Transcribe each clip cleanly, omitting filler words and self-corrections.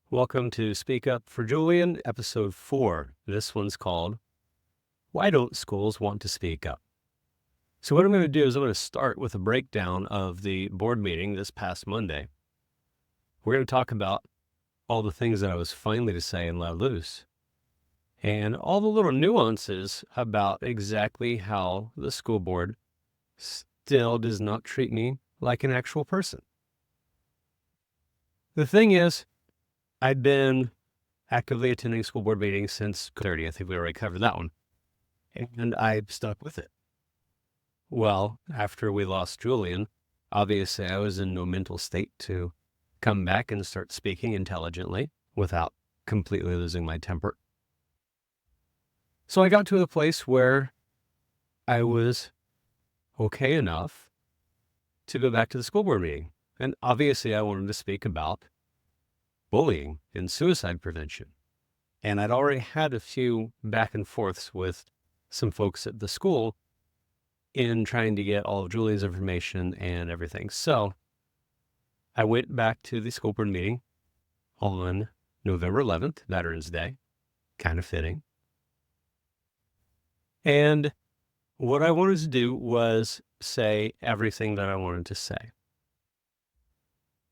Welcome to Speak Up for Julian, episode 4. This one's called, Why Don't Schools Want to Speak Up? So what I'm going to do is I'm going to start with a breakdown of the board meeting this past Monday. We're going to talk about all the things that I was finally to say and let loose, and all the little nuances about exactly how the school board still does not treat me like an actual person. The thing is, I've been actively attending school board meetings since 30. I think we already covered that one. And I've stuck with it. Well, after we lost Julian, obviously I was in no mental state to come back and start speaking intelligently without completely losing my temper. So I got to a place where I was okay enough to go back to the school board meeting. And obviously I wanted to speak about bullying and suicide prevention. And I'd already had a few back and forths with some folks at the school in trying to get all of Julian's information and everything. So I went back to the school board meeting on November 11th, Veterans Day, kind of fitting. And what I wanted to do was say everything that I wanted to say.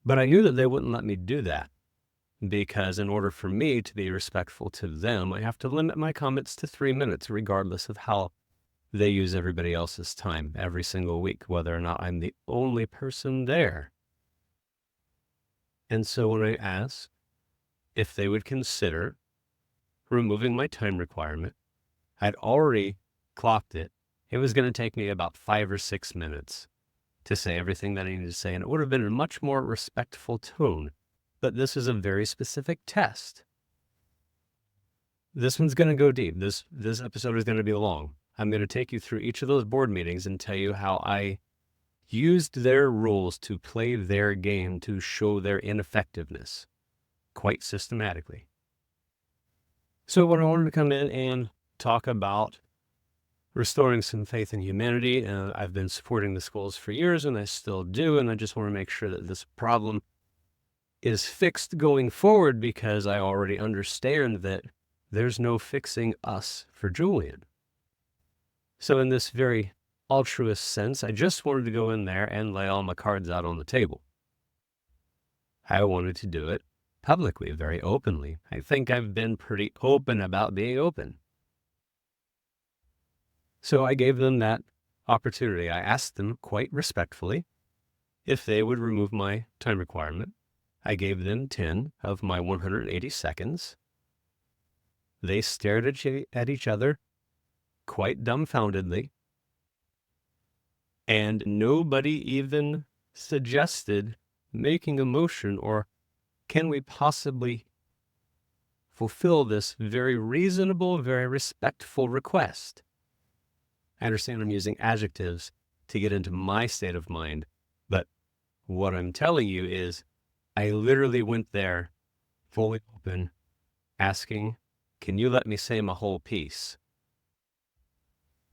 But I knew that they wouldn't let me do that because in order for me to be respectful to them, I have to limit my comments to 3 minutes, regardless of how they use everybody else's time every single week, whether or not I'm the only person there. And so when I asked if they would consider removing my time requirement, I'd already clocked it. It was going to take me about 5 or 6 minutes to say everything that I needed to say, and it would have been a much more respectful tone. But this is a very specific test. This one's going to go deep. This episode is going to be long. I'm going to take you through each of those board meetings and tell you how I used their rules to play their game to show their ineffectiveness quite systematically. So when I wanted to come in and talk about restoring some faith in humanity, I've been supporting the schools for years and I still do, and I just want to make sure that this problem is fixed going forward because I already understand that there's no fixing us for Julian. So in this very altruist sense, I just wanted to go in there and lay all my cards out on the table. I wanted to do it publicly, very openly. I think I've been pretty open about being open. So I gave them that opportunity. I asked them quite respectfully if they would remove my time requirement. I gave them 10 of my 180 seconds. They stared at each other quite dumbfoundedly, and nobody even suggested making a motion or can we possibly fulfill this very reasonable, very respectful request. I understand I'm using adjectives to get into my state of mind, but what I'm telling you is I literally went there fully open, asking, can you let me say my whole piece?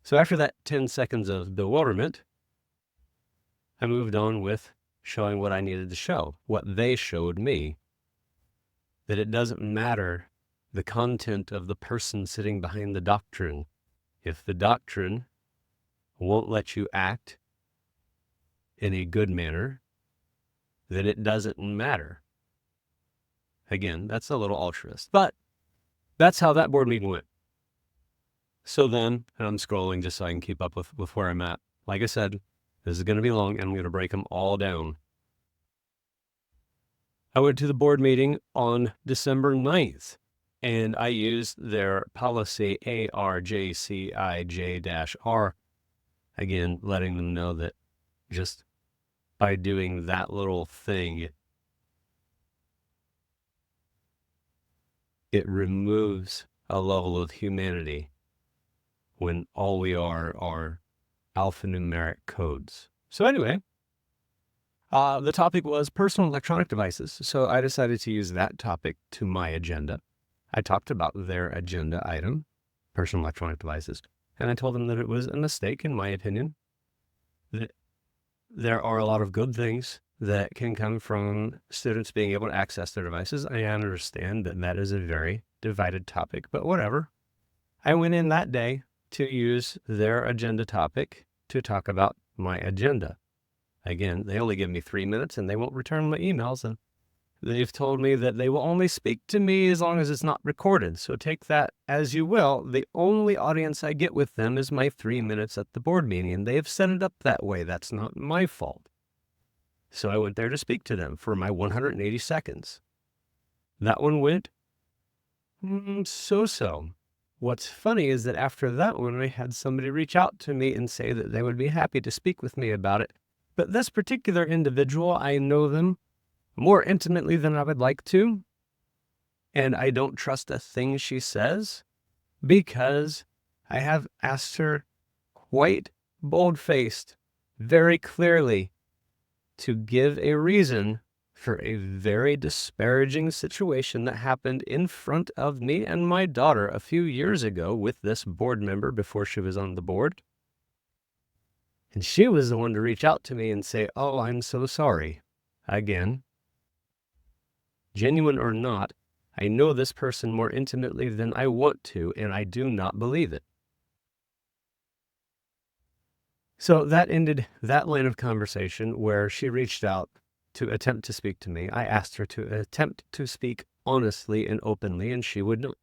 So after that 10 seconds of bewilderment, I moved on with showing what I needed to show, what they showed me, that it doesn't matter the content of the person sitting behind the doctrine. If the doctrine won't let you act in a good manner, then it doesn't matter. Again, that's a little altruist, but that's how that board meeting went. So then, and I'm scrolling just so I can keep up with where I'm at. Like I said, this is going to be long, and I'm going to break them all down. I went to the board meeting on December 9th, and I used their policy ARJCIJ-R, again, letting them know that just by doing that little thing, it removes a level of humanity when all we are alphanumeric codes. So anyway, the topic was personal electronic devices. So I decided to use that topic to my agenda. I talked about their agenda item, personal electronic devices, and I told them that it was a mistake, in my opinion, that there are a lot of good things that can come from students being able to access their devices. I understand that that is a very divided topic, but whatever. I went in that day to use their agenda topic to talk about my agenda. Again, they only give me 3 minutes and they won't return my emails. And they've told me that they will only speak to me as long as it's not recorded. So take that as you will. The only audience I get with them is my 3 minutes at the board meeting, and they have set it up that way. That's not my fault. So I went there to speak to them for my 180 seconds. That one went so-so. What's funny is that after that one, I had somebody reach out to me and say that they would be happy to speak with me about it. But this particular individual, I know them more intimately than I would like to, and I don't trust a thing she says because I have asked her quite bold-faced, very clearly, to give a reason for a very disparaging situation that happened in front of me and my daughter a few years ago with this board member before she was on the board. And she was the one to reach out to me and say, "Oh, I'm so sorry." Again, genuine or not, I know this person more intimately than I want to, and I do not believe it. So that ended that line of conversation where she reached out to attempt to speak to me. I asked her to attempt to speak honestly and openly, and she would not.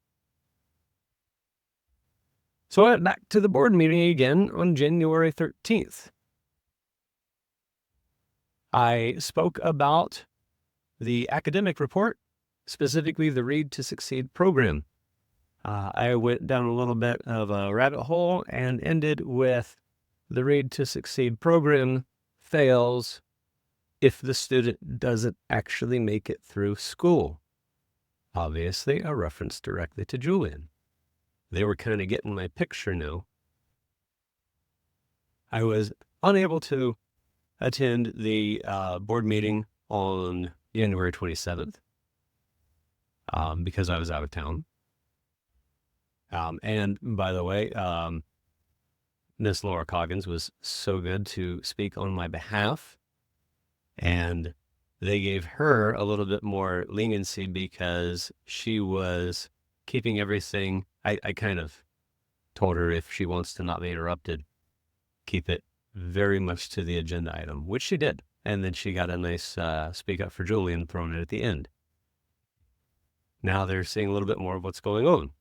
So I went back to the board meeting again on January 13th. I spoke about the academic report, specifically the Read to Succeed program. I went down a little bit of a rabbit hole and ended with the Read to Succeed program fails if the student doesn't actually make it through school. Obviously, a reference directly to Julian. They were kind of getting my picture now. I was unable to attend the board meeting on January 27th because I was out of town. And by the way, Miss Laura Coggins was so good to speak on my behalf, and they gave her a little bit more leniency because she was keeping everything. I kind of told her if she wants to not be interrupted, keep it very much to the agenda item, which she did. And then she got a nice speak up for Julian thrown in at the end. Now they're seeing a little bit more of what's going on.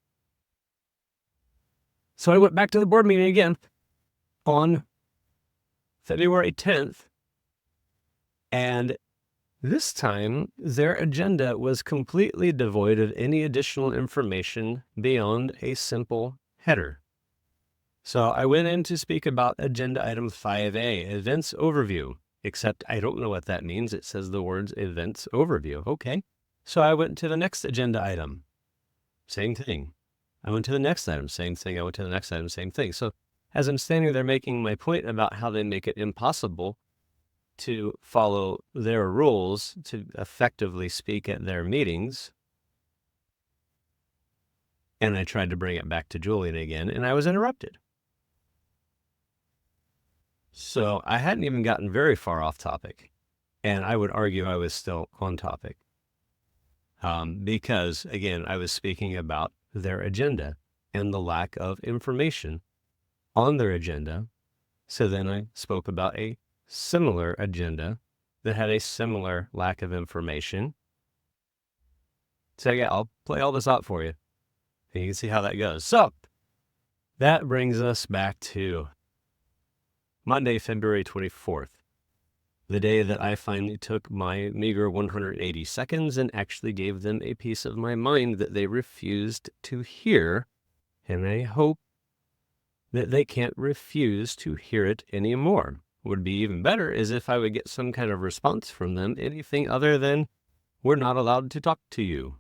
So I went back to the board meeting again on February 10th, and this time their agenda was completely devoid of any additional information beyond a simple header. So I went in to speak about agenda item 5A, events overview, except I don't know what that means. It says the words events overview. Okay. So I went to the next agenda item. Same thing. I went to the next item. Same thing. I went to the next item. Same thing. So as I'm standing there making my point about how they make it impossible to follow their rules to effectively speak at their meetings, and I tried to bring it back to Julian again, and I was interrupted. So I hadn't even gotten very far off topic, and I would argue I was still on topic. Because, again, I was speaking about their agenda and the lack of information on their agenda. So then I spoke about a similar agenda that had a similar lack of information. So yeah, I'll play all this out for you, and you can see how that goes. So that brings us back to Monday, February 24th. The day that I finally took my meager 180 seconds and actually gave them a piece of my mind that they refused to hear, and I hope that they can't refuse to hear it anymore. Would be even better is if I would get some kind of response from them, anything other than, "We're not allowed to talk to you."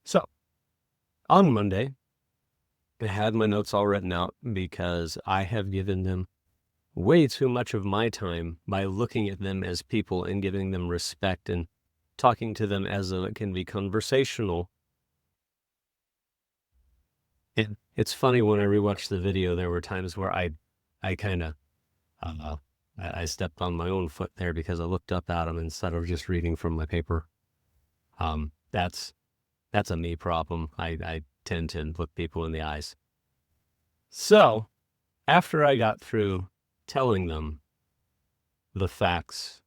So, on Monday, I had my notes all written out because I have given them way too much of my time by looking at them as people and giving them respect and talking to them as though it can be conversational. And it's funny, when I rewatched the video, there were times where I kind of I stepped on my own foot there because I looked up at him instead of just reading from my paper. That's a me problem. I tend to look people in the eyes. So after I got through telling them the facts,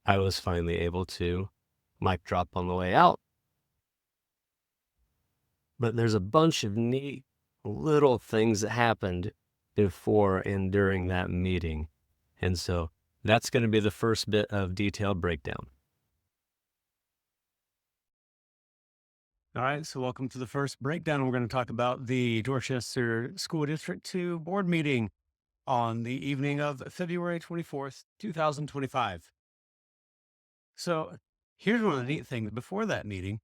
I was finally able to mic drop on the way out. But there's a bunch of neat little things that happened before and during that meeting. And so that's going to be the first bit of detailed breakdown. All right, so welcome to the first breakdown. We're going to talk about the Dorchester School District 2 board meeting on the evening of February 24th, 2025. So here's one of the neat things. Before that meeting,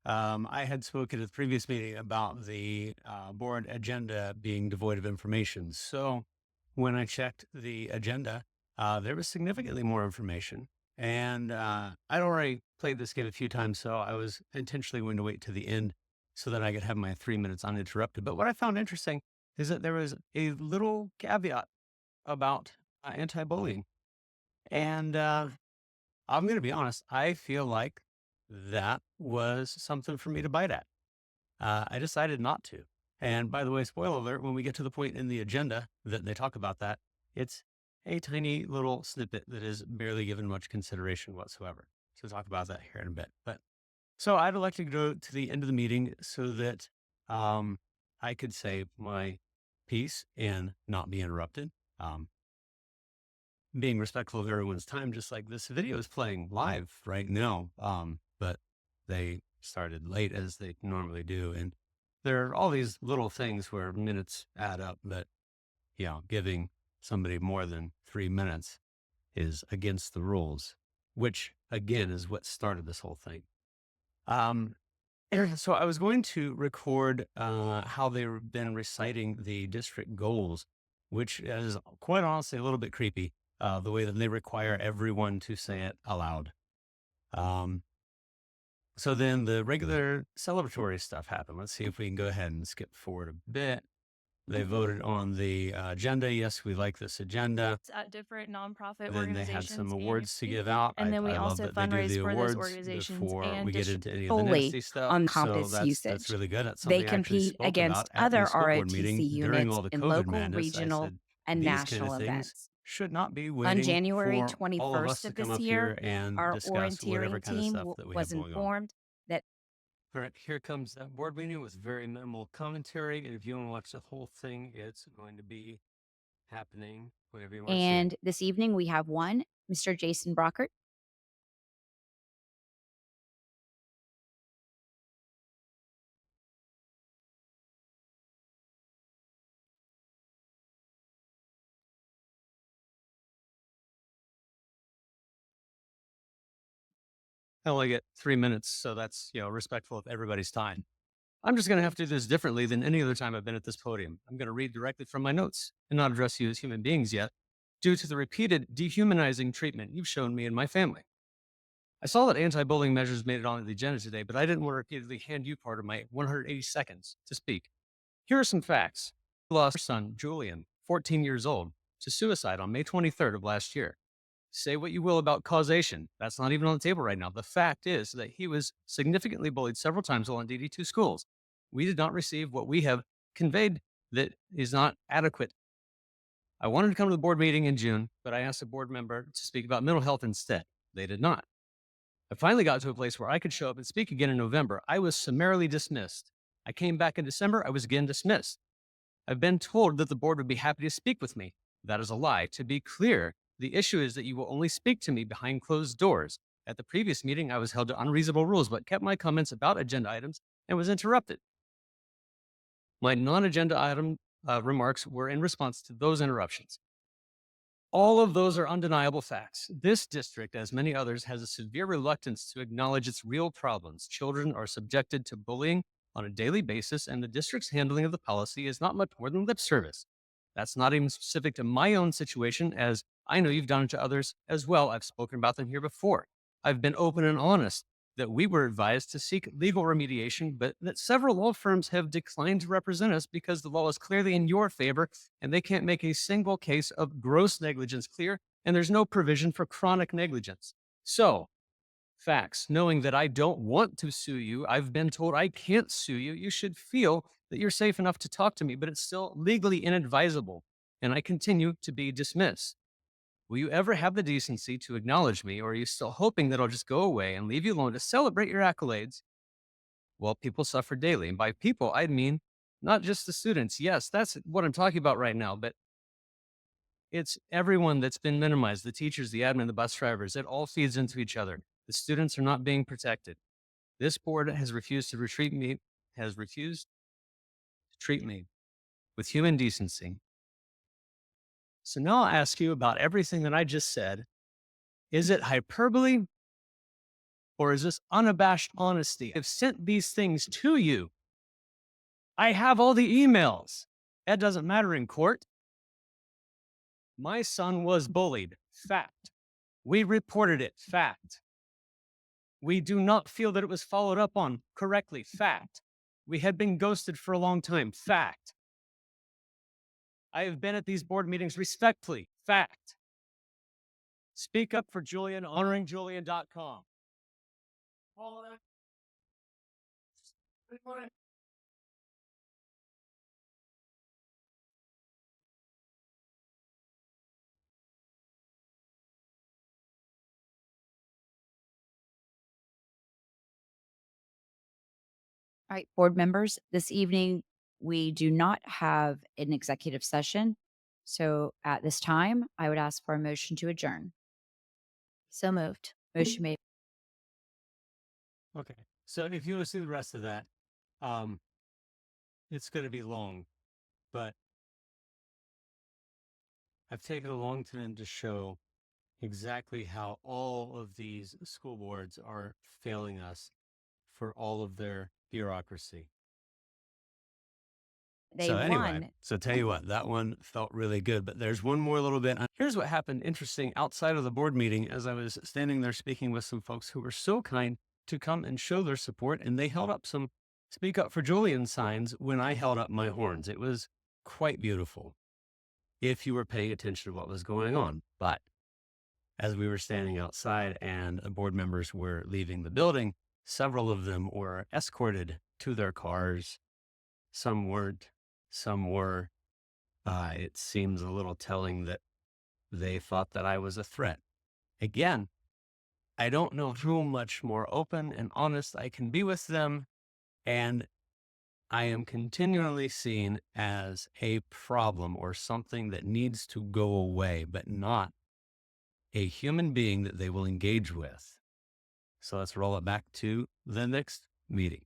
I had spoken at the previous meeting about the board agenda being devoid of information. So when I checked the agenda, there was significantly more information. And I'd already played this game a few times, so I was intentionally going to wait to the end so that I could have my 3 minutes uninterrupted. But what I found interesting is that there was a little caveat about anti-bullying. And I'm going to be honest, I feel like that was something for me to bite at. I decided not to. And by the way, spoiler alert, when we get to the point in the agenda that they talk about that, it's a tiny little snippet that is barely given much consideration whatsoever. So we'll talk about that here in a bit. But so I'd elected to go to the end of the meeting so that I could say my piece and not be interrupted. Being respectful of everyone's time, just like this video is playing live right now. But they started late as they normally do. And there are all these little things where minutes add up, but giving somebody more than 3 minutes is against the rules, which again is what started this whole thing. So I was going to record how they've been reciting the district goals, which is quite honestly a little bit creepy, the way that they require everyone to say it aloud. So then the regular celebratory stuff happened. Let's see if we can go ahead and skip forward a bit. They voted on the agenda. Yes, we like this agenda. At different nonprofit Then they organizations had some and awards to communities. give out. And then we I love also that they do the fundraise for those awards organizations before and we get into any of the solely nasty stuff. on So compass that's usage. really good. That's They something I actually compete spoke against about at the other school board ROTC meeting during units all the in COVID local, madness. I regional, said, and these kind national of things events. should not be On waiting January for all of us 21st to of come this up year, here and our discuss whatever orienteering kind of team stuff that we was have going on. informed that All right, here comes that board meeting with very minimal commentary. And if you want to watch the whole thing, it's going to be happening whenever you want to see it. and this evening we have one, Mr. Jason Brockert. I only get 3 minutes, so that's, respectful of everybody's time. I'm just going to have to do this differently than any other time I've been at this podium. I'm going to read directly from my notes and not address you as human beings yet, due to the repeated dehumanizing treatment you've shown me and my family. I saw that anti-bullying measures made it onto the agenda today, but I didn't want to repeatedly hand you part of my 180 seconds to speak. Here are some facts. I lost our son, Julian, 14 years old, to suicide on May 23rd of last year. Say what you will about causation. That's not even on the table right now. The fact is that he was significantly bullied several times while in DD2 schools. We did not receive what we have conveyed that is not adequate. I wanted to come to the board meeting in June, but I asked a board member to speak about mental health instead. They did not. I finally got to a place where I could show up and speak again in November. I was summarily dismissed. I came back in December. I was again dismissed. I've been told that the board would be happy to speak with me. That is a lie. To be clear, the issue is that you will only speak to me behind closed doors. At the previous meeting, I was held to unreasonable rules, but kept my comments about agenda items and was interrupted. My non-agenda item remarks were in response to those interruptions. All of those are undeniable facts. This district, as many others, has a severe reluctance to acknowledge its real problems. Children are subjected to bullying on a daily basis, and the district's handling of the policy is not much more than lip service. That's not even specific to my own situation, as I know you've done it to others as well. I've spoken about them here before. I've been open and honest that we were advised to seek legal remediation, but that several law firms have declined to represent us because the law is clearly in your favor and they can't make a single case of gross negligence clear, and there's no provision for chronic negligence. So, facts, knowing that I don't want to sue you, I've been told I can't sue you, you should feel that you're safe enough to talk to me, but it's still legally inadvisable, and I continue to be dismissed. Will you ever have the decency to acknowledge me, or are you still hoping that I'll just go away and leave you alone to celebrate your accolades? Well, people suffer daily. And by people, I mean not just the students. Yes, that's what I'm talking about right now, but it's everyone that's been minimized, the teachers, the admin, the bus drivers. It all feeds into each other. The students are not being protected. This board has refused to treat me with human decency. So now I'll ask you about everything that I just said. Is it hyperbole or is this unabashed honesty? I've sent these things to you. I have all the emails. That doesn't matter in court. My son was bullied. Fact. We reported it. Fact. We do not feel that it was followed up on correctly. Fact. We had been ghosted for a long time. Fact. I have been at these board meetings respectfully. Fact. Speak up for Julian, honoringjulian.com. All that. All right, board members, this evening, we do not have an executive session. So at this time, I would ask for a motion to adjourn. So moved. Motion made. Okay. So if you want to see the rest of that, it's going to be long, but I've taken a long time to show exactly how all of these school boards are failing us for all of their bureaucracy. They won. So tell you what, that one felt really good, but there's one more little bit. Here's what happened interesting outside of the board meeting as I was standing there speaking with some folks who were so kind to come and show their support, and they held up some Speak Up for Julian signs when I held up my horns. It was quite beautiful if you were paying attention to what was going on. But as we were standing outside and board members were leaving the building, several of them were escorted to their cars. Some weren't, some were. It seems a little telling that they thought that I was a threat. Again, I don't know how much more open and honest I can be with them, and I am continually seen as a problem or something that needs to go away, but not a human being that they will engage with. So let's roll it back to the next meeting.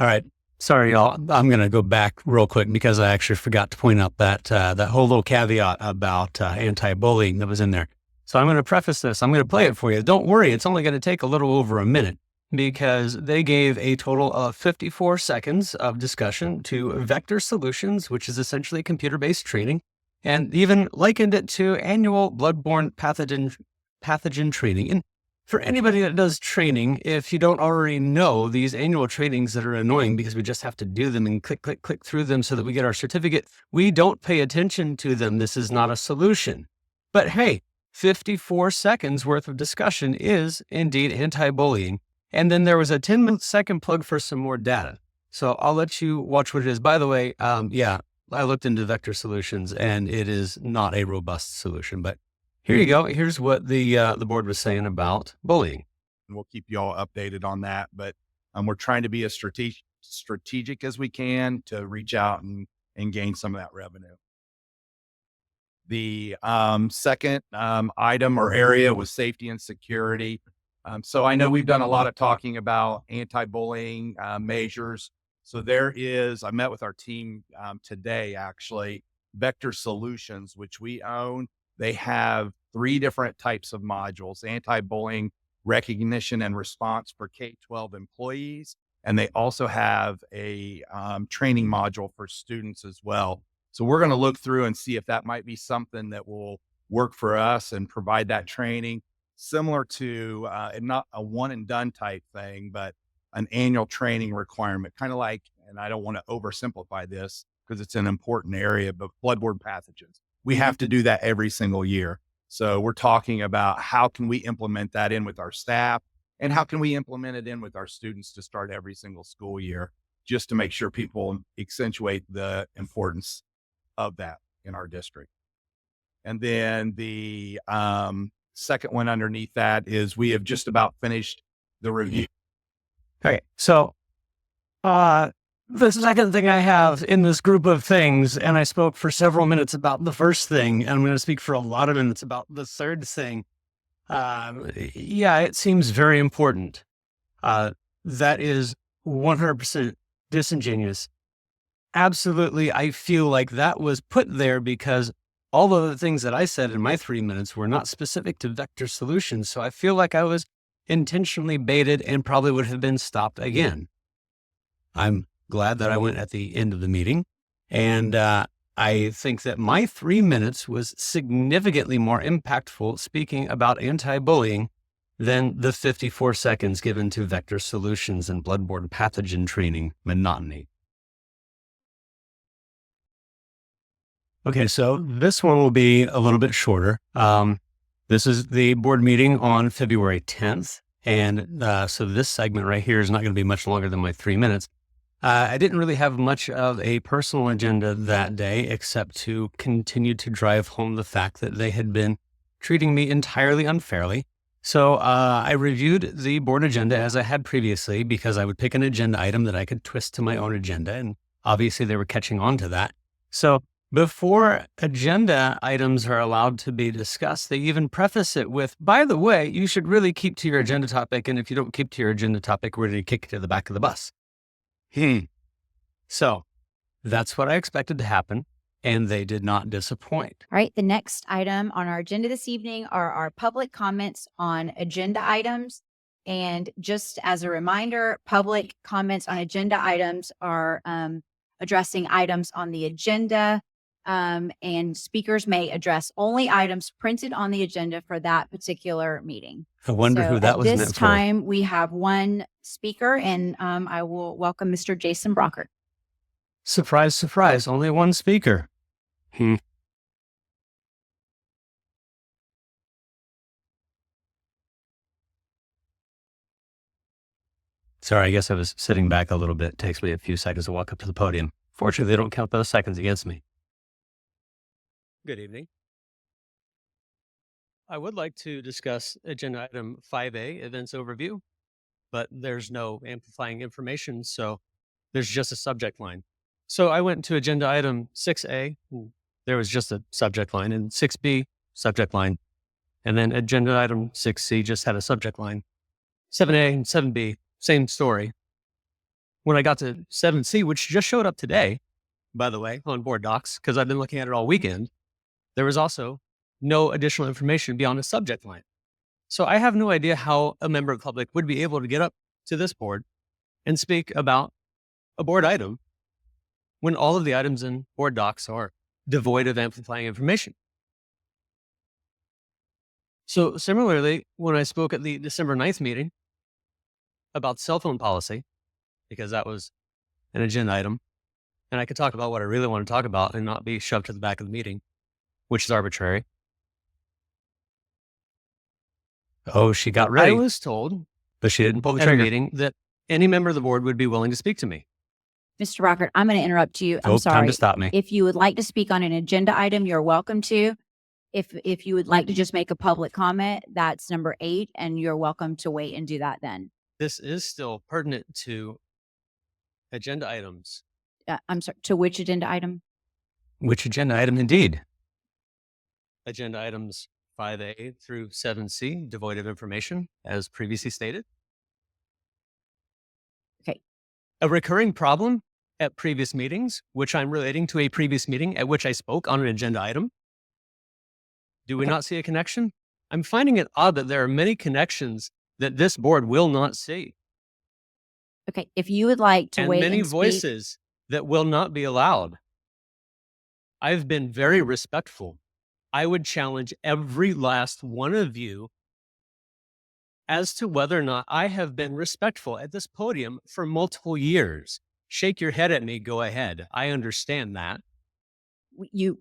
All right. Sorry, y'all. I'm going to go back real quick because I actually forgot to point out that that whole little caveat about anti-bullying that was in there. So I'm going to preface this. I'm going to play it for you. Don't worry. It's only going to take a little over a minute because they gave a total of 54 seconds of discussion to Vector Solutions, which is essentially computer-based training, and even likened it to annual bloodborne pathogen training. And for anybody that does training, if you don't already know these annual trainings that are annoying because we just have to do them and click through them so that we get our certificate, we don't pay attention to them. This is not a solution. But hey, 54 seconds worth of discussion is indeed anti-bullying. And then there was a 10-second plug for some more data. So I'll let you watch what it is. By the way, I looked into Vector Solutions and it is not a robust solution, but here you go. Here's what the board was saying about bullying. And we'll keep you all updated on that. But we're trying to be as strategic as we can to reach out and gain some of that revenue. The second item or area was safety and security. So I know we've done a lot of talking about anti-bullying measures. So I met with our team today, actually, Vector Solutions, which we own. They have 3 different types of modules: anti-bullying recognition and response for K-12 employees. And they also have a training module for students as well. So we're going to look through and see if that might be something that will work for us and provide that training. similar to not a one and done type thing, but an annual training requirement, kind of like, and I don't want to oversimplify this because it's an important area, but bloodborne pathogens. We have to do that every single year. So we're talking about how can we implement that in with our staff, and how can we implement it in with our students to start every single school year, just to make sure people accentuate the importance of that in our district. And then the second one underneath that is we have just about finished the review. Okay. So, the second thing I have in this group of things, and I spoke for several minutes about the first thing, and I'm going to speak for a lot of minutes about the third thing. Yeah, it seems very important. That is 100% disingenuous. Absolutely. I feel like that was put there because all of the things that I said in my 3 minutes were not specific to vector solutions. So I feel like I was intentionally baited and probably would have been stopped again. I'm glad that I went at the end of the meeting. And I think that my 3 minutes was significantly more impactful speaking about anti-bullying than the 54 seconds given to vector solutions and bloodborne pathogen training monotony. Okay, so this one will be a little bit shorter. This is the board meeting on February 10th. And so this segment right here is not going to be much longer than my 3 minutes. I didn't really have much of a personal agenda that day, except to continue to drive home the fact that they had been treating me entirely unfairly. So I reviewed the board agenda as I had previously, because I would pick an agenda item that I could twist to my own agenda. And obviously they were catching on to that. So before agenda items are allowed to be discussed, they even preface it with, by the way, you should really keep to your agenda topic. And if you don't keep to your agenda topic, we're going to kick you to the back of the bus. So that's what I expected to happen, and they did not disappoint. All right. The next item on our agenda this evening are our public comments on agenda items. And just as a reminder, public comments on agenda items are addressing items on the agenda, and speakers may address only items printed on the agenda for that particular meeting. I wonder who that was meant for. At this time, we have one speaker, and I will welcome Mr. Jason Brockert. Surprise, surprise, only one speaker. Sorry, I guess I was sitting back a little bit. It takes me a few seconds to walk up to the podium. Fortunately, they don't count those seconds against me. Good evening. I would like to discuss agenda item 5A, events overview, but there's no amplifying information, so there's just a subject line. So I went to agenda item 6A, there was just a subject line, and 6B, subject line. And then agenda item 6C just had a subject line. 7A and 7B, same story. When I got to 7C, which just showed up today, by the way, on board docs, because I've been looking at it all weekend, there was also no additional information beyond a subject line. So I have no idea how a member of the public would be able to get up to this board and speak about a board item when all of the items in board docs are devoid of amplifying information. So similarly, when I spoke at the December 9th meeting about cell phone policy, because that was an agenda item, and I could talk about what I really want to talk about and not be shoved to the back of the meeting, which is arbitrary. Oh, she got ready. I was told, but she didn't pull the trigger, meeting that any member of the board would be willing to speak to me. Mr. Brockert, I'm going to interrupt you. I'm sorry. Time to stop me. If you would like to speak on an agenda item, you're welcome to. If you would like to just make a public comment, that's number 8, and you're welcome to wait and do that then. This is still pertinent to agenda items. I'm sorry, to which agenda item? Which agenda item indeed? Agenda items 5A through 7C, devoid of information, as previously stated. Okay. A recurring problem at previous meetings, which I'm relating to a previous meeting at which I spoke on an agenda item. Do we not see a connection? I'm finding it odd that there are many connections that this board will not see. Okay. If you would like to and wait many and speak, voices that will not be allowed. I've been very respectful. I would challenge every last one of you as to whether or not I have been respectful at this podium for multiple years. Shake your head at me. Go ahead. I understand that.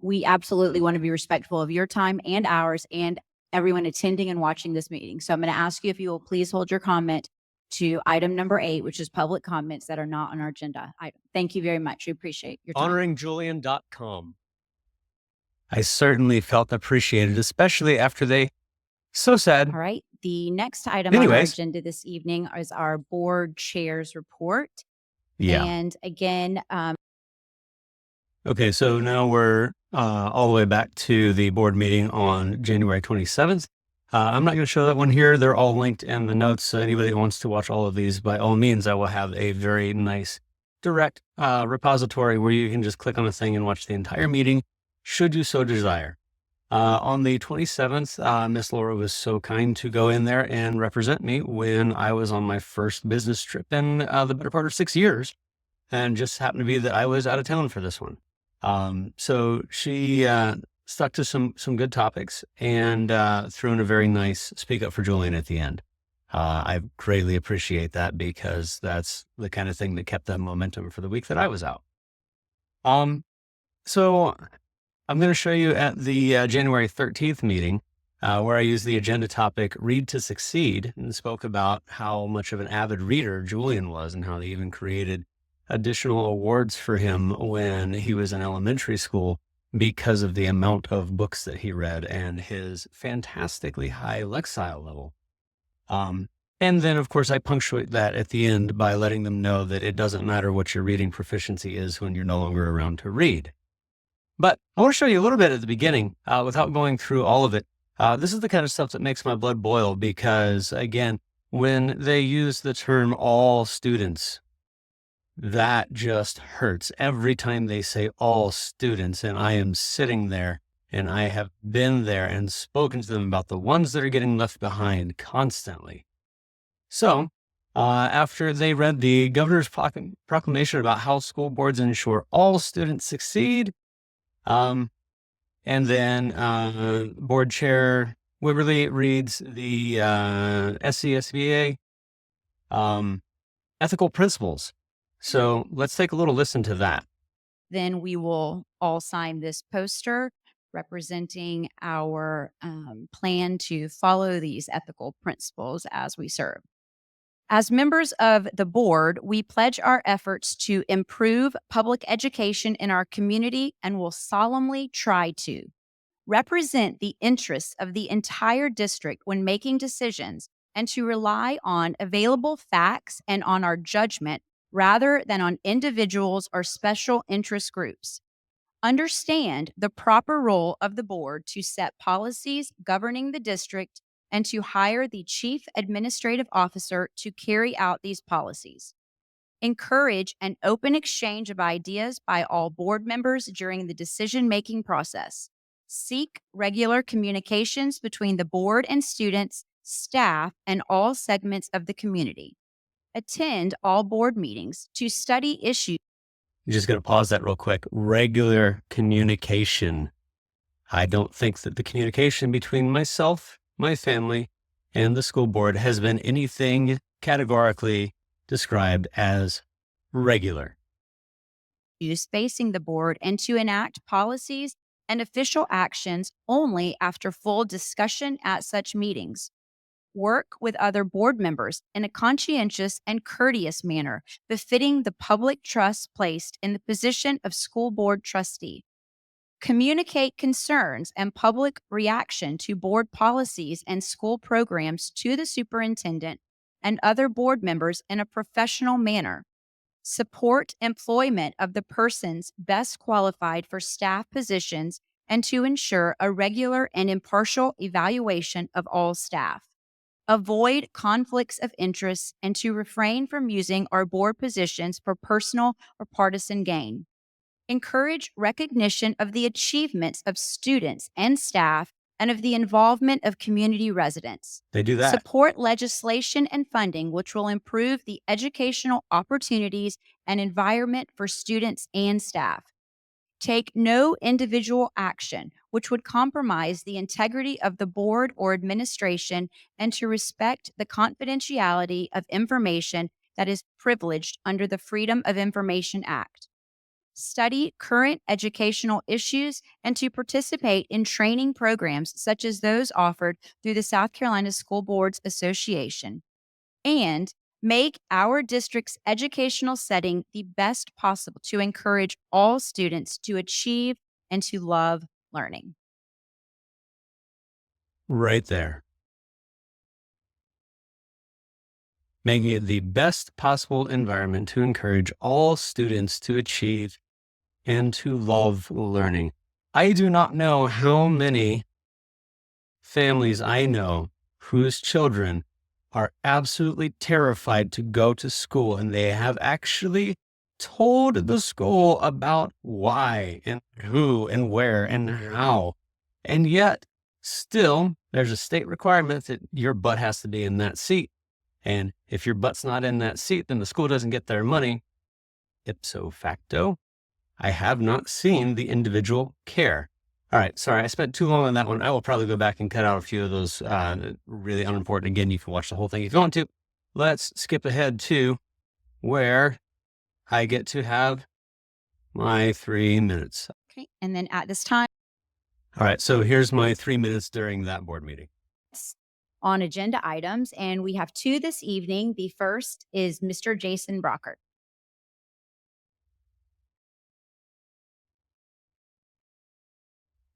We absolutely want to be respectful of your time and ours and everyone attending and watching this meeting. So I'm going to ask you if you will please hold your comment to item number 8, which is public comments that are not on our agenda item. Thank you very much. We appreciate your time. HonoringJulian.com. I certainly felt appreciated, especially after they so sad. All right. The next item on our Anyways. agenda this evening is our board chair's report. Yeah. And again, Okay, so now we're all the way back to the board meeting on January 27th. I'm not going to show that one here. They're all linked in the notes. So anybody who wants to watch all of these, by all means, I will have a very nice direct repository where you can just click on a thing and watch the entire meeting, should you so desire. On the 27th, Miss Laura was so kind to go in there and represent me when I was on my first business trip in the better part of 6 years. And just happened to be that I was out of town for this one. So she stuck to some good topics and threw in a very nice speak up for Julian at the end. I greatly appreciate that because that's the kind of thing that kept that momentum for the week that I was out. So I'm going to show you at the January 13th meeting where I used the agenda topic Read to Succeed and spoke about how much of an avid reader Julian was and how they even created additional awards for him when he was in elementary school because of the amount of books that he read and his fantastically high lexile level. And then, of course, I punctuate that at the end by letting them know that it doesn't matter what your reading proficiency is when you're no longer around to read. But I want to show you a little bit at the beginning without going through all of it. This is the kind of stuff that makes my blood boil because, again, when they use the term all students, that just hurts every time they say all students. And I am sitting there and I have been there and spoken to them about the ones that are getting left behind constantly. So after they read the governor's proclamation about how school boards ensure all students succeed, and then board chair Wibberley reads the SCSVA ethical principles. So let's take a little listen to that. then we will all sign this poster representing our plan to follow these ethical principles as we serve. As members of the board, we pledge our efforts to improve public education in our community and will solemnly try to represent the interests of the entire district when making decisions and to rely on available facts and on our judgment rather than on individuals or special interest groups. Understand the proper role of the board to set policies governing the district and to hire the chief administrative officer to carry out these policies. Encourage an open exchange of ideas by all board members during the decision-making process. Seek regular communications between the board and students, staff, and all segments of the community. Attend all board meetings to study issues. I'm just going to pause that real quick. Regular communication. I don't think that the communication between myself, my family, and the school board has been anything categorically described as regular. Facing the board and to enact policies and official actions only after full discussion at such meetings. Work with other board members in a conscientious and courteous manner, befitting the public trust placed in the position of school board trustee. Communicate concerns and public reaction to board policies and school programs to the superintendent and other board members in a professional manner. Support employment of the persons best qualified for staff positions and to ensure a regular and impartial evaluation of all staff. Avoid conflicts of interest and to refrain from using our board positions for personal or partisan gain. Encourage recognition of the achievements of students and staff and of the involvement of community residents. They do that. Support legislation and funding which will improve the educational opportunities and environment for students and staff. take no individual action which would compromise the integrity of the board or administration, and to respect the confidentiality of information that is privileged under the Freedom of Information Act. Study current educational issues and to participate in training programs such as those offered through the South Carolina School Boards Association. And make our district's educational setting the best possible to encourage all students to achieve and to love learning. Right there. Making it the best possible environment to encourage all students to achieve and to love learning. I do not know how many families I know whose children are absolutely terrified to go to school, and they have actually told the school about why and who and where and how. And yet, still, there's a state requirement that your butt has to be in that seat. And if your butt's not in that seat, then the school doesn't get their money. Ipso facto, I have not seen the individual care. All right, sorry, I spent too long on that one. I will probably go back and cut out a few of those really unimportant. Again, you can watch the whole thing if you want to. Let's skip ahead to where I get to have my 3 minutes. Okay. And then at this time, All right, so here's my 3 minutes during that board meeting. on agenda items, and we have two this evening. The first is Mr. Jason Brockert.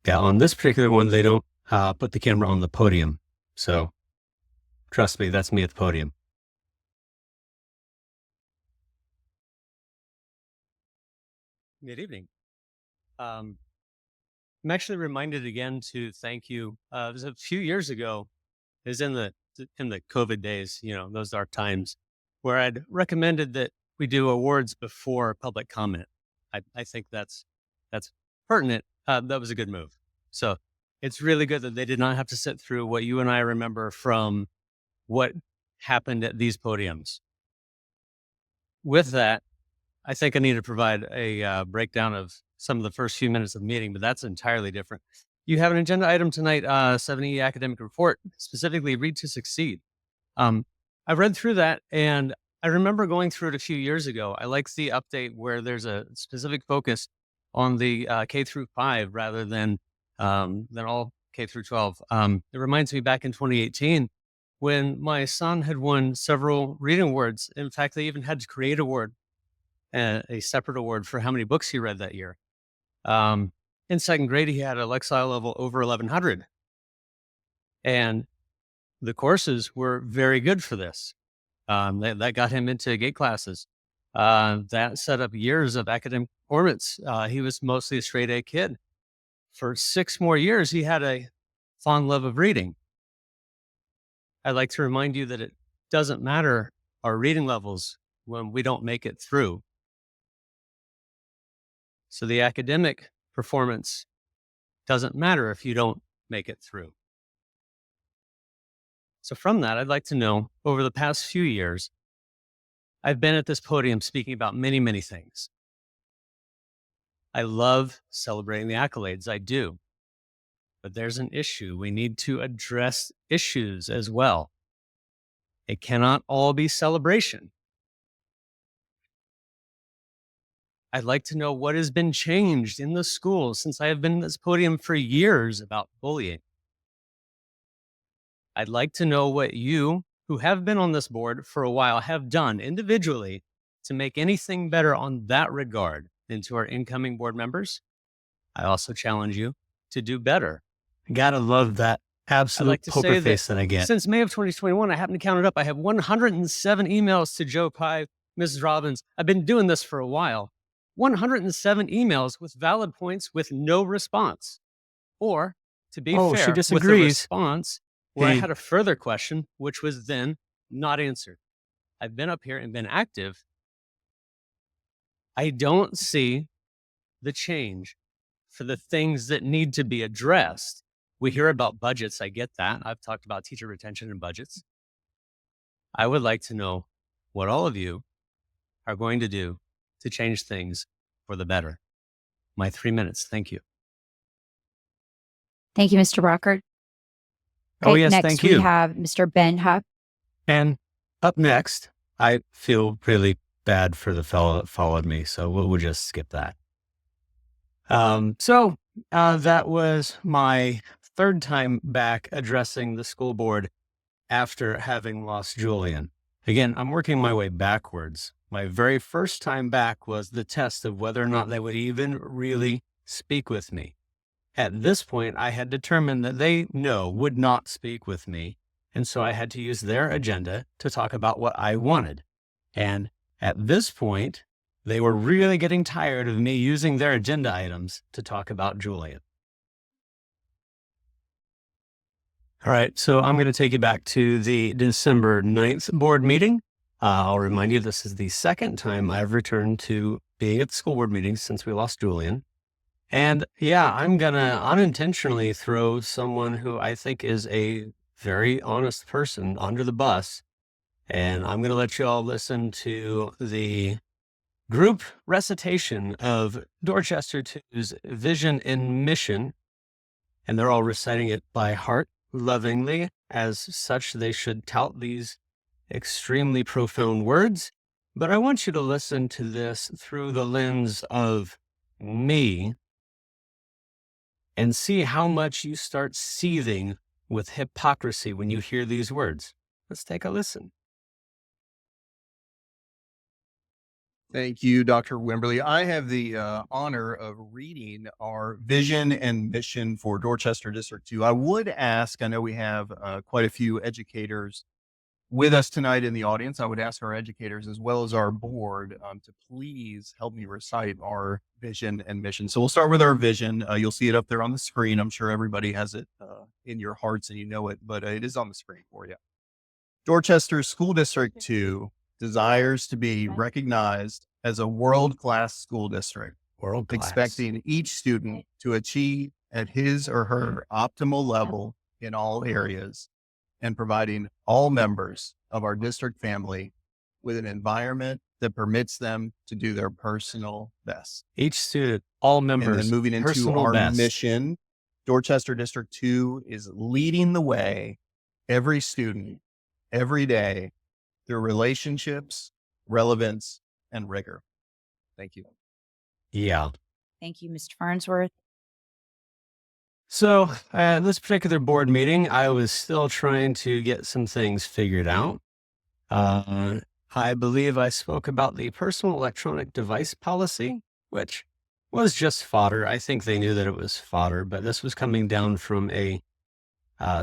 Yeah, on this particular one, they don't put the camera on the podium. So trust me, that's me at the podium. Good evening. I'm actually reminded again to thank you. It was a few years ago. It was in the COVID days, those dark times, where I'd recommended that we do awards before public comment. I think that's pertinent. That was a good move. So it's really good that they did not have to sit through what you and I remember from what happened at these podiums. With that, I think I need to provide a breakdown of some of the first few minutes of the meeting, but that's entirely different. You have an agenda item tonight, 7E academic report, specifically Read to Succeed. I read through that, and I remember going through it a few years ago. I like the update where there's a specific focus on the K through 5 rather than all K through 12. It reminds me back in 2018 when my son had won several reading awards. In fact, they even had to create a separate award for how many books he read that year. In second grade, he had a Lexile level over 1100. And the courses were very good for this. That got him into gate classes. That set up years of academic performance. He was mostly a straight A kid. For 6 more years, he had a fond love of reading. I'd like to remind you that it doesn't matter our reading levels when we don't make it through. So the academic performance doesn't matter if you don't make it through. So from that, I'd like to know, over the past few years, I've been at this podium speaking about many, many things. I love celebrating the accolades, I do. But there's an issue. We need to address issues as well. It cannot all be celebration. I'd like to know what has been changed in the schools since I have been at this podium for years about bullying. I'd like to know what you, who have been on this board for a while, have done individually to make anything better on that regard. And to our incoming board members, I also challenge you to do better. Gotta love that absolute poker face that I get. Since May of 2021, I happen to count it up. I have 107 emails to Joe Pye, Mrs. Robbins. I've been doing this for a while. 107 emails with valid points with no response. Or, to be fair, she disagrees. with a response where I had a further question, which was then not answered. I've been up here and been active. I don't see the change for the things that need to be addressed. We hear about budgets. I get that. I've talked about teacher retention and budgets. I would like to know what all of you are going to do to change things for the better. my 3 minutes. Thank you. Thank you, Mr. Brockert. Oh, Okay, yes, next thank we you. have Mr. Ben Huff. And up next, I feel really bad for the fellow that followed me, so we'll just skip that. That was my third time back addressing the school board after having lost Julian. Again, I'm working my way backwards. My very first time back was the test of whether or not they would even really speak with me. At this point, I had determined that they would not speak with me. And so I had to use their agenda to talk about what I wanted. And at this point, they were really getting tired of me using their agenda items to talk about Julian. All right, so I'm going to take you back to the December 9th board meeting. I'll remind you, this is the second time I've returned to being at the school board meeting since we lost Julian. And yeah, I'm going to unintentionally throw someone who I think is a very honest person under the bus. And I'm going to let you all listen to the group recitation of Dorchester 2's vision and mission. And they're all reciting it by heart lovingly. As such, they should tout these extremely profound words. But I want you to listen to this through the lens of me and see how much you start seething with hypocrisy when you hear these words. Let's take a listen. Thank you, Dr. Wimberly. I have the honor of reading our vision and mission for Dorchester District 2. I would ask, I know we have quite a few educators with us tonight in the audience. I would ask our educators as well as our board to please help me recite our vision and mission. So we'll start with our vision. You'll see it up there on the screen. I'm sure everybody has it in your hearts and you know it, but it is on the screen for you. Dorchester School District 2 desires to be recognized as a world-class school district, expecting each student to achieve at his or her optimal level in all areas, and providing all members of our district family with an environment that permits them to do their personal best. Each student, all members, and then moving into our mission, Dorchester District 2 is leading the way every student, every day, through relationships, relevance, and rigor. Thank you. Yeah. Thank you, Mr. Farnsworth. So this particular board meeting, I was still trying to get some things figured out. I believe I spoke about the personal electronic device policy, which was just fodder. I think they knew that it was fodder, but this was coming down from a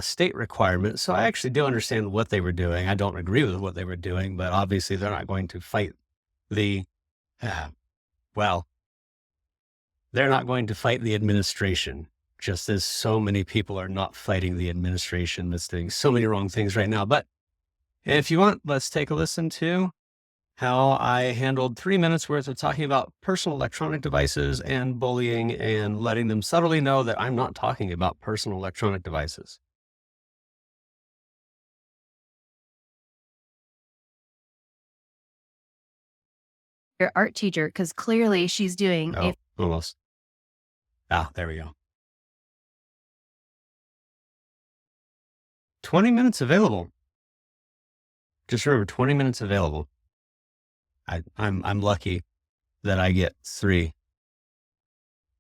state requirement. So I actually do understand what they were doing. I don't agree with what they were doing, but obviously they're not going to fight the, they're not going to fight the administration, just as so many people are not fighting the administration that's doing so many wrong things right now. But if you want, let's take a listen to how I handled 3 minutes worth of talking about personal electronic devices and bullying and letting them subtly know that I'm not talking about personal electronic devices. Your art teacher, because clearly she's doing Oh, almost. There we go. 20 minutes available. Just remember, 20 minutes available. I'm lucky that I get 3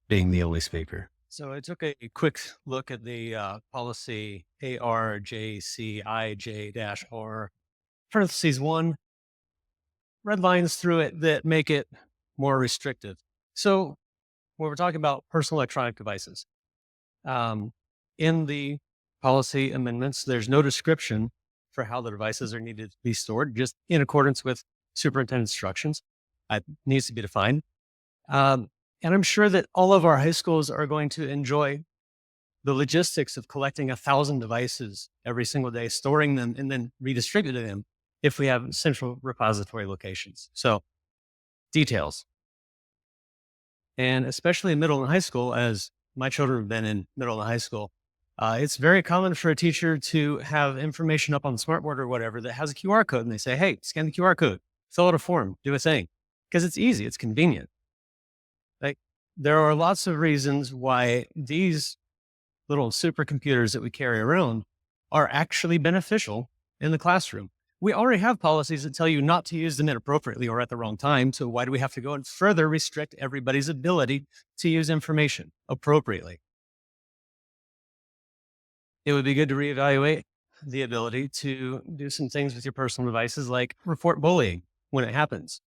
being the only speaker. So I took a quick look at the policy ARJCIJ-R parentheses 1, red lines through it that make it more restrictive. So when we're talking about personal electronic devices, in the policy amendments, there's no description for how the devices are needed to be stored, just in accordance with superintendent's instructions. It needs to be defined. And I'm sure that all of our high schools are going to enjoy the logistics of collecting 1,000 devices every single day, storing them, and then redistributing them if we have central repository locations. So details. And especially in middle and high school, as my children have been in middle and high school, it's very common for a teacher to have information up on the smartboard or whatever that has a QR code, and they say, hey, scan the QR code, fill out a form, do a thing, because it's easy, it's convenient. Like, there are lots of reasons why these little supercomputers that we carry around are actually beneficial in the classroom. We already have policies that tell you not to use them inappropriately or at the wrong time. So why do we have to go and further restrict everybody's ability to use information appropriately? It would be good to reevaluate the ability to do some things with your personal devices, like report bullying when it happens.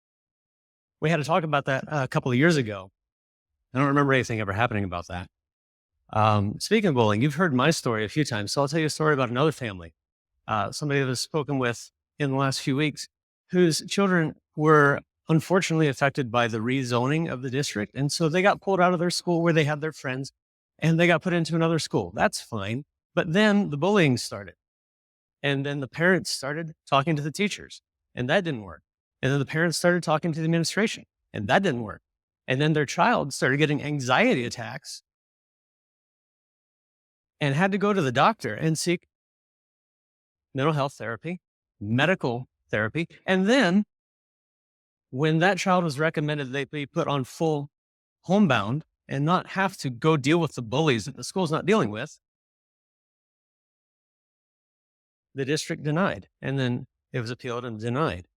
We had to talk about that a couple of years ago. I don't remember anything ever happening about that. Speaking of bullying, you've heard my story a few times, so I'll tell you a story about another family. Somebody that I've spoken with in the last few weeks, whose children were unfortunately affected by the rezoning of the district. And so they got pulled out of their school where they had their friends and they got put into another school. That's fine. But then the bullying started. And then the parents started talking to the teachers, and that didn't work. And then the parents started talking to the administration, and that didn't work. And then their child started getting anxiety attacks and had to go to the doctor and seek mental health therapy, medical therapy. And then when that child was recommended they be put on full homebound and not have to go deal with the bullies that the school's not dealing with, the district denied. And then it was appealed and denied.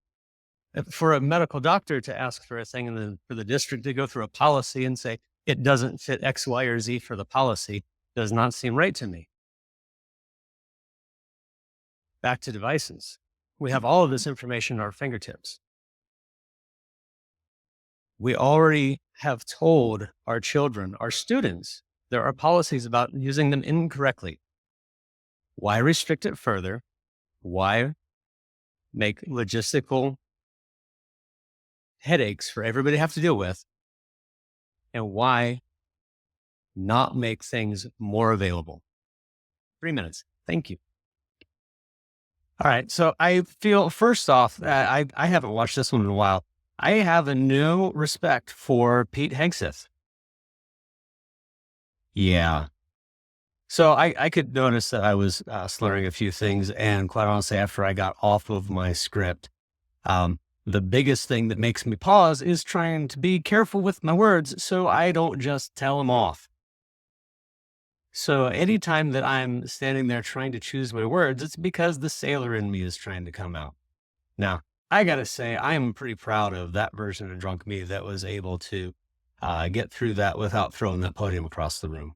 For a medical doctor to ask for a thing and then for the district to go through a policy and say it doesn't fit X, Y, or Z for the policy does not seem right to me. Back to devices. We have all of this information at our fingertips. We already have told our children, our students, there are policies about using them incorrectly. Why restrict it further? Why make logistical headaches for everybody to have to deal with? And why not make things more available? 3 minutes. Thank you. All right. So I feel, first off, I haven't watched this one in a while. I have a new respect for Pete Hegseth. Yeah. So I could notice that I was slurring a few things, and quite honestly, after I got off of my script, the biggest thing that makes me pause is trying to be careful with my words so I don't just tell them off. So anytime that I'm standing there trying to choose my words, it's because the sailor in me is trying to come out. Now, I got to say, I am pretty proud of that version of Drunk Me that was able to get through that without throwing that podium across the room.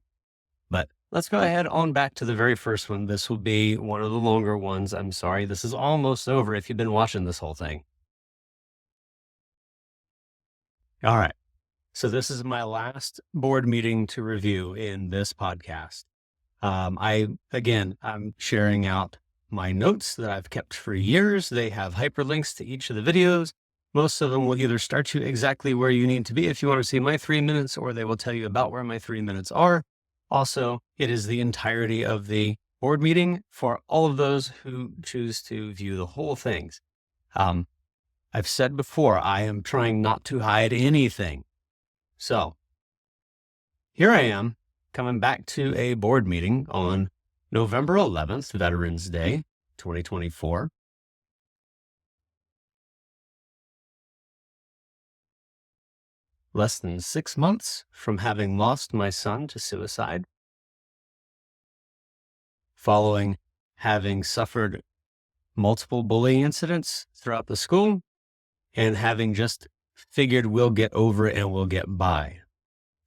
But let's go ahead on back to the very first one. This will be one of the longer ones. I'm sorry. This is almost over if you've been watching this whole thing. All right. So this is my last board meeting to review in this podcast. I'm sharing out my notes that I've kept for years. They have hyperlinks to each of the videos. Most of them will either start you exactly where you need to be if you want to see my 3 minutes, or they will tell you about where my 3 minutes are. Also, it is the entirety of the board meeting for all of those who choose to view the whole things. I've said before, I am trying not to hide anything. So here I am coming back to a board meeting on November 11th, Veterans Day, 2024. Less than 6 months from having lost my son to suicide, following having suffered multiple bullying incidents throughout the school, and having just figured we'll get over it and we'll get by.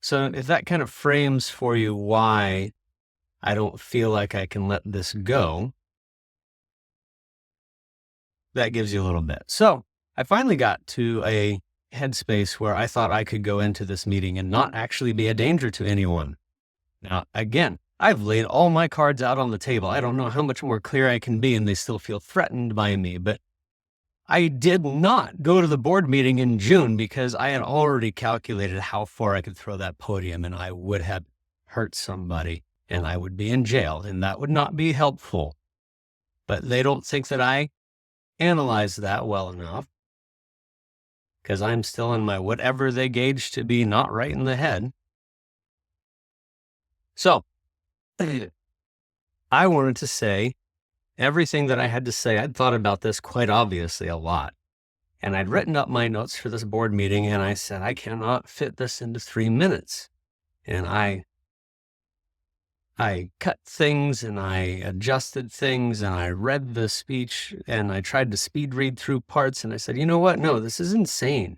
So if that kind of frames for you why I don't feel like I can let this go, that gives you a little bit. So I finally got to a headspace where I thought I could go into this meeting and not actually be a danger to anyone. Now, again, I've laid all my cards out on the table. I don't know how much more clear I can be, and they still feel threatened by me, but I did not go to the board meeting in June because I had already calculated how far I could throw that podium, and I would have hurt somebody and I would be in jail, and that would not be helpful. But they don't think that I analyzed that well enough because I'm still in my whatever they gauge to be not right in the head. So I wanted to say everything that I had to say. I'd thought about this quite obviously a lot. And I'd written up my notes for this board meeting, and I said, I cannot fit this into 3 minutes. And I cut things and I adjusted things and I read the speech and I tried to speed read through parts. And I said, you know what? No, this is insane.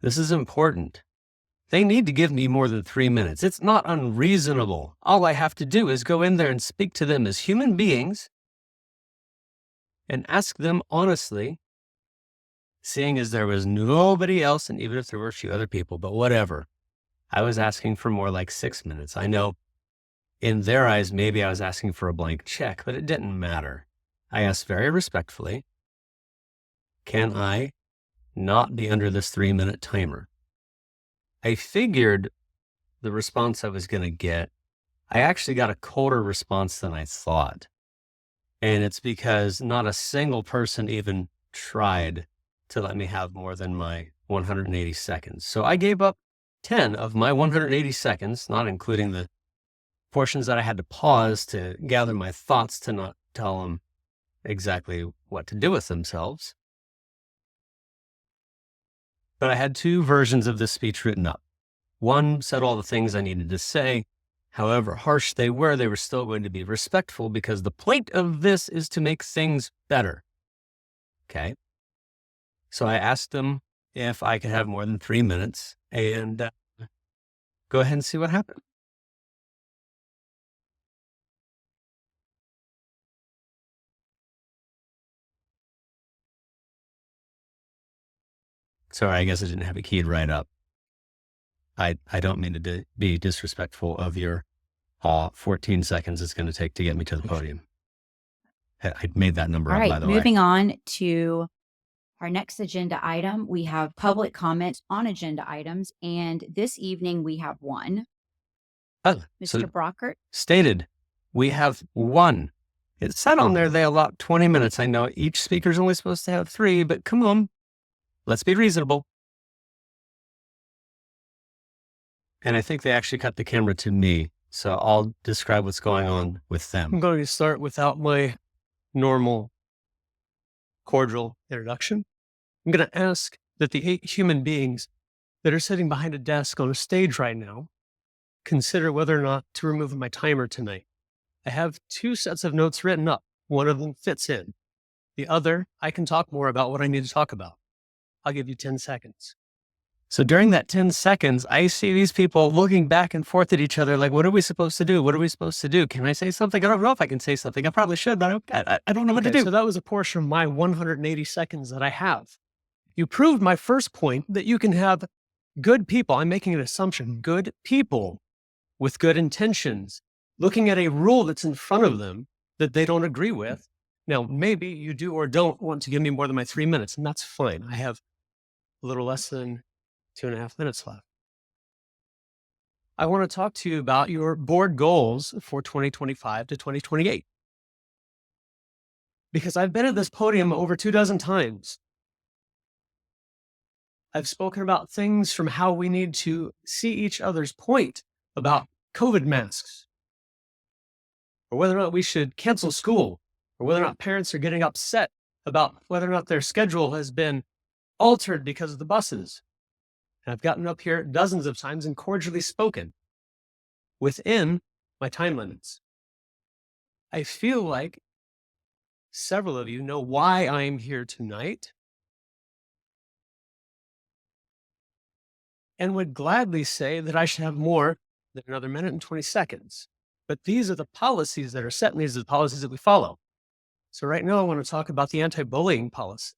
This is important. They need to give me more than 3 minutes. It's not unreasonable. All I have to do is go in there and speak to them as human beings and ask them honestly, seeing as there was nobody else, and even if there were a few other people, but whatever. I was asking for more like 6 minutes. I know in their eyes, maybe I was asking for a blank check, but it didn't matter. I asked very respectfully, can I not be under this 3-minute timer? I figured the response I was going to get, I actually got a colder response than I thought. And it's because not a single person even tried to let me have more than my 180 seconds. So I gave up 10 of my 180 seconds, not including the portions that I had to pause to gather my thoughts to not tell them exactly what to do with themselves. But I had 2 versions of this speech written up. One said all the things I needed to say. However harsh they were still going to be respectful because the point of this is to make things better. Okay. So I asked them if I could have more than 3 minutes and go ahead and see what happened. Sorry, I guess I didn't have it keyed right up. I don't mean to be disrespectful of your 14 seconds it's going to take to get me to the podium. I made that number All up, right, by the way. moving on to our next agenda item. We have public comments on agenda items, and this evening we have one. Oh, Mr. so Brockert. stated, we have 1. It said on there they allot 20 minutes. I know each speaker's only supposed to have 3, but come on, let's be reasonable. And I think they actually cut the camera to me, so I'll describe what's going on with them. I'm going to start without my normal cordial introduction. I'm going to ask that the 8 human beings that are sitting behind a desk on a stage right now consider whether or not to remove my timer tonight. I have 2 sets of notes written up. One of them fits in. The other, I can talk more about what I need to talk about. I'll give you 10 seconds. So during that 10 seconds, I see these people looking back and forth at each other like, what are we supposed to do? What are we supposed to do? Can I say something? I don't know if I can say something. I probably should, but I don't know what to do. So that was a portion of my 180 seconds that I have. You proved my first point that you can have good people. I'm making an assumption. Good people with good intentions, looking at a rule that's in front of them that they don't agree with. Now, maybe you do or don't want to give me more than my 3 minutes, and that's fine. I have a little less than 2.5 minutes left. I want to talk to you about your board goals for 2025 to 2028. Because I've been at this podium over 24 times. I've spoken about things from how we need to see each other's point about COVID masks, or whether or not we should cancel school, or whether or not parents are getting upset about whether or not their schedule has been altered because of the buses. And I've gotten up here dozens of times and cordially spoken within my time limits. I feel like several of you know why I'm here tonight and would gladly say that I should have more than another minute and 20 seconds. But these are the policies that are set, and these are the policies that we follow. So right now I want to talk about the anti-bullying policy.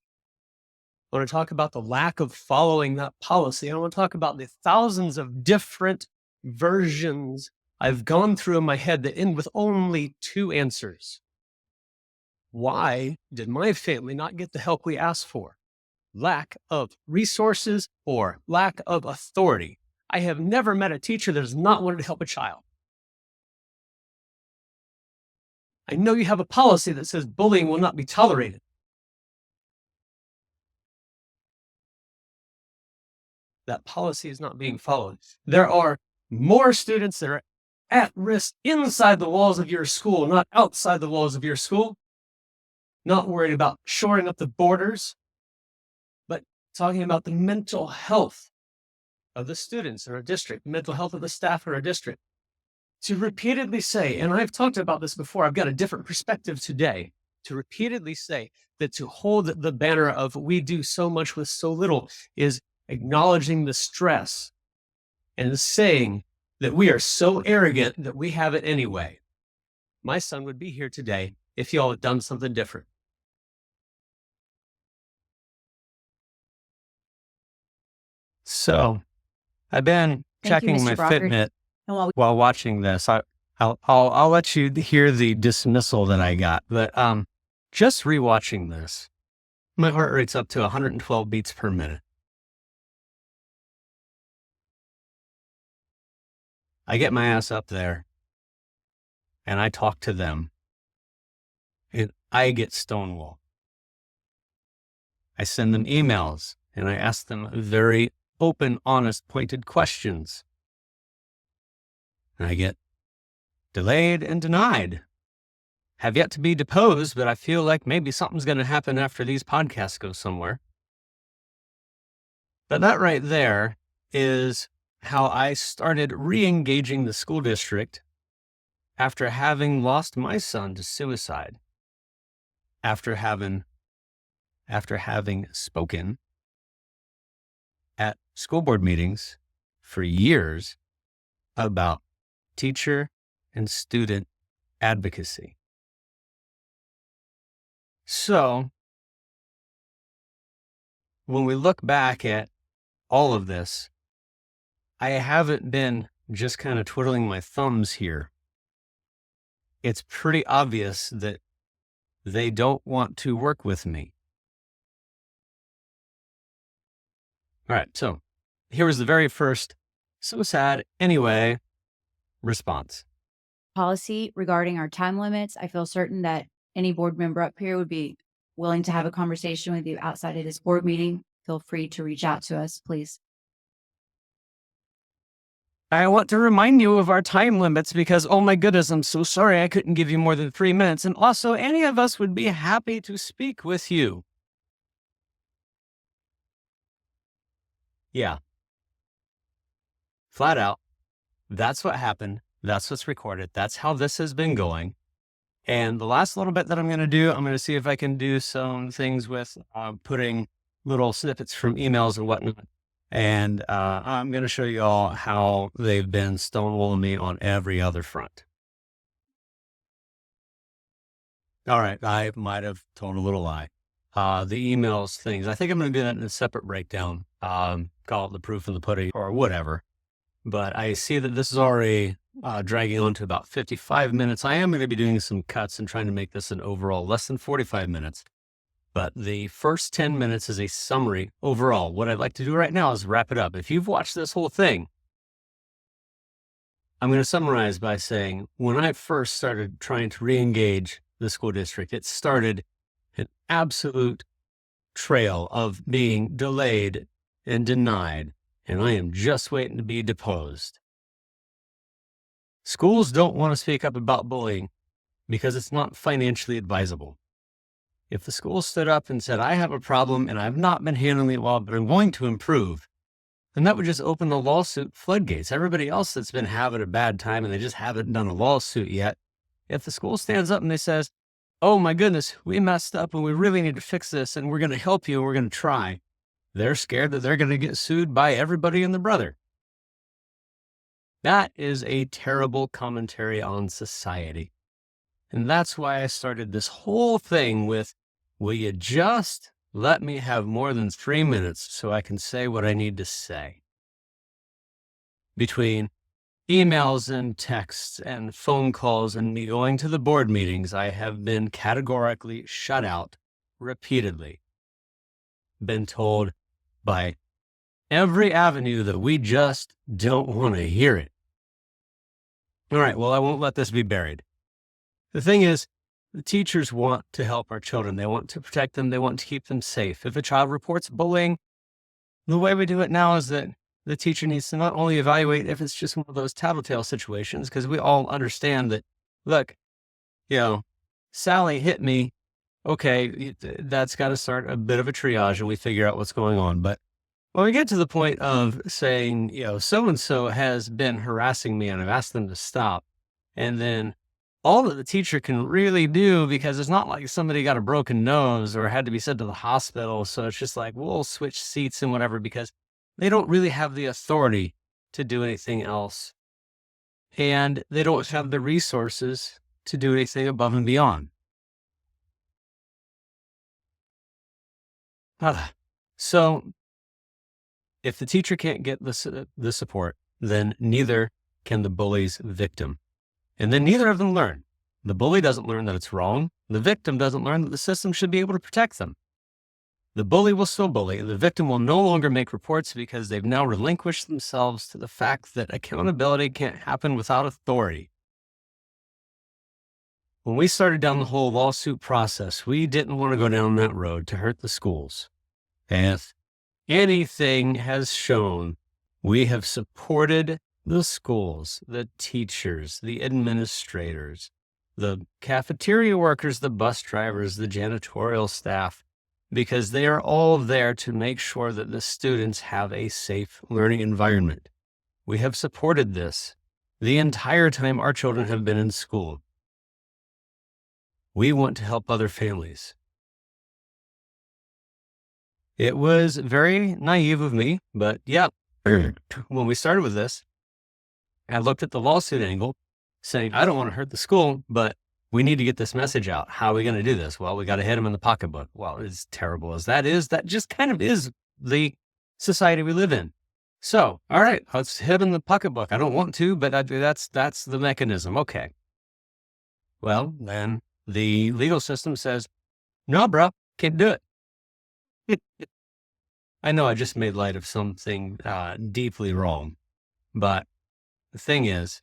I want to talk about the lack of following that policy. I want to talk about the thousands of different versions I've gone through in my head that end with only 2 answers. Why did my family not get the help we asked for? Lack of resources or lack of authority. I have never met a teacher that has not wanted to help a child. I know you have a policy that says bullying will not be tolerated. That policy is not being followed. There are more students that are at risk inside the walls of your school, not outside the walls of your school. Not worried about shoring up the borders, but talking about the mental health of the students in our district, mental health of the staff in our district. To repeatedly say, and I've talked about this before, I've got a different perspective today, to repeatedly say that to hold the banner of we do so much with so little is acknowledging the stress and saying that we are so arrogant that we have it anyway. My son would be here today if y'all had done something different. So I've been Thank you, checking Mr. my Brockert. Fitbit And while while watching this. I'll let you hear the dismissal that I got, but just rewatching this, my heart rate's up to 112 beats per minute. I get my ass up there and I talk to them and I get stonewalled. I send them emails and I ask them very open, honest, pointed questions. And I get delayed and denied. Have yet to be deposed, but I feel like maybe something's going to happen after these podcasts go somewhere. But that right there is how I started re-engaging the school district after having lost my son to suicide, after having spoken at school board meetings for years about teacher and student advocacy. So when we look back at all of this, I haven't been just kind of twiddling my thumbs here. It's pretty obvious that they don't want to work with me. All right, so here was the very first "so sad anyway" response. policy regarding our time limits, I feel certain that any board member up here would be willing to have a conversation with you outside of this board meeting. Feel free to reach out to us, please. I want to remind you of our time limits because, oh my goodness, I'm so sorry I couldn't give you more than 3 minutes. And also, any of us would be happy to speak with you. Yeah. Flat out. That's what happened. That's what's recorded. That's how this has been going. And the last little bit that I'm going to do, I'm going to see if I can do some things with putting little snippets from emails and whatnot. And I'm going to show you all how they've been stonewalling me on every other front. All right, I might have told a little lie. The emails things, I think I'm going to do that in a separate breakdown. Call it the proof of the pudding or whatever. But I see that this is already dragging on to about 55 minutes. I am going to be doing some cuts and trying to make this an overall less than 45 minutes. But the first 10 minutes is a summary overall. What I'd like to do right now is wrap it up. If you've watched this whole thing, I'm going to summarize by saying when I first started trying to re-engage the school district, it started an absolute trail of being delayed and denied, and I am just waiting to be deposed. Schools don't want to speak up about bullying because it's not financially advisable. If the school stood up and said, I have a problem and I've not been handling it well, but I'm going to improve, then that would just open the lawsuit floodgates. Everybody else that's been having a bad time and they just haven't done a lawsuit yet, if the school stands up and they says, oh my goodness, we messed up and we really need to fix this and we're going to help you and we're going to try, they're scared that they're going to get sued by everybody and their brother. That is a terrible commentary on society. And that's why I started this whole thing with, will you just let me have more than 3 minutes so I can say what I need to say? Between emails and texts and phone calls and me going to the board meetings, I have been categorically shut out repeatedly. Been told by every avenue that we just don't want to hear it. All right, well, I won't let this be buried. The thing is, the teachers want to help our children. They want to protect them. They want to keep them safe. If a child reports bullying, the way we do it now is that the teacher needs to not only evaluate if it's just one of those tattletale situations, because we all understand that, look, Sally hit me okay, that's got to start a bit of a triage and we figure out what's going on. But when we get to the point of saying, so-and-so has been harassing me and I've asked them to stop, and then all that the teacher can really do, because it's not like somebody got a broken nose or had to be sent to the hospital. So it's just like, we'll switch seats and whatever, because they don't really have the authority to do anything else. And they don't have the resources to do anything above and beyond. So if the teacher can't get the support, then neither can the bully's victim. And then neither of them learn. The bully doesn't learn that it's wrong. The victim doesn't learn that the system should be able to protect them. The bully will still bully. The victim will no longer make reports because they've now relinquished themselves to the fact that accountability can't happen without authority. When we started down the whole lawsuit process, we didn't want to go down that road to hurt the schools. And if anything has shown, we have supported the schools, the teachers, the administrators, the cafeteria workers, the bus drivers, the janitorial staff, because they are all there to make sure that the students have a safe learning environment. We have supported this the entire time our children have been in school. We want to help other families. It was very naive of me, but yeah, when we started with this, I looked at the lawsuit angle, saying, I don't want to hurt the school, but we need to get this message out. How are we going to do this? Well, we got to hit them in the pocketbook. Well, as terrible as that is, that just kind of is the society we live in. So, all right, let's hit them in the pocketbook. I don't want to, but that's the mechanism. Okay. Well, then the legal system says, no, bro, can't do it. I know I just made light of something deeply wrong, but the thing is,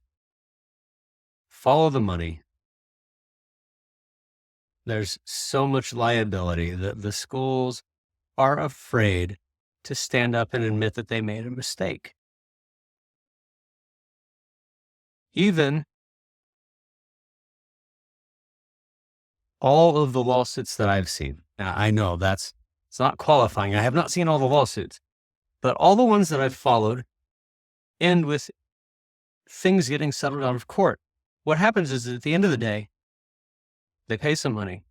follow the money. There's so much liability that the schools are afraid to stand up and admit that they made a mistake. Even all of the lawsuits that I've seen, now I know it's not qualifying. I have not seen all the lawsuits, but all the ones that I've followed end with things getting settled out of court. What happens is at the end of the day, they pay some money.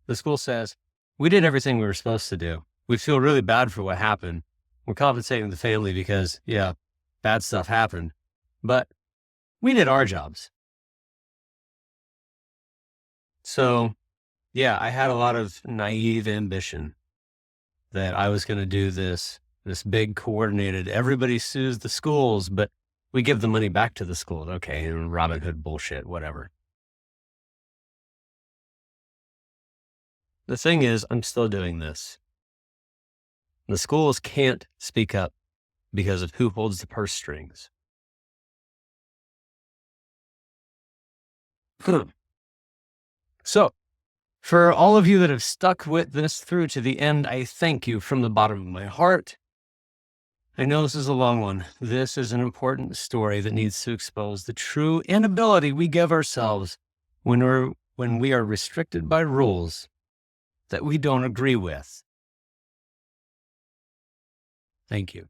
The school says, we did everything we were supposed to do. We feel really bad for what happened. We're compensating the family because, bad stuff happened. But we did our jobs. So, I had a lot of naive ambition that I was going to do this big coordinated, everybody sues the schools, but we give the money back to the schools. Okay, and Robin Hood bullshit, whatever. The thing is, I'm still doing this. The schools can't speak up because of who holds the purse strings. So, for all of you that have stuck with this through to the end, I thank you from the bottom of my heart. I know this is a long one. This is an important story that needs to expose the true inability we give ourselves when we are restricted by rules that we don't agree with. Thank you.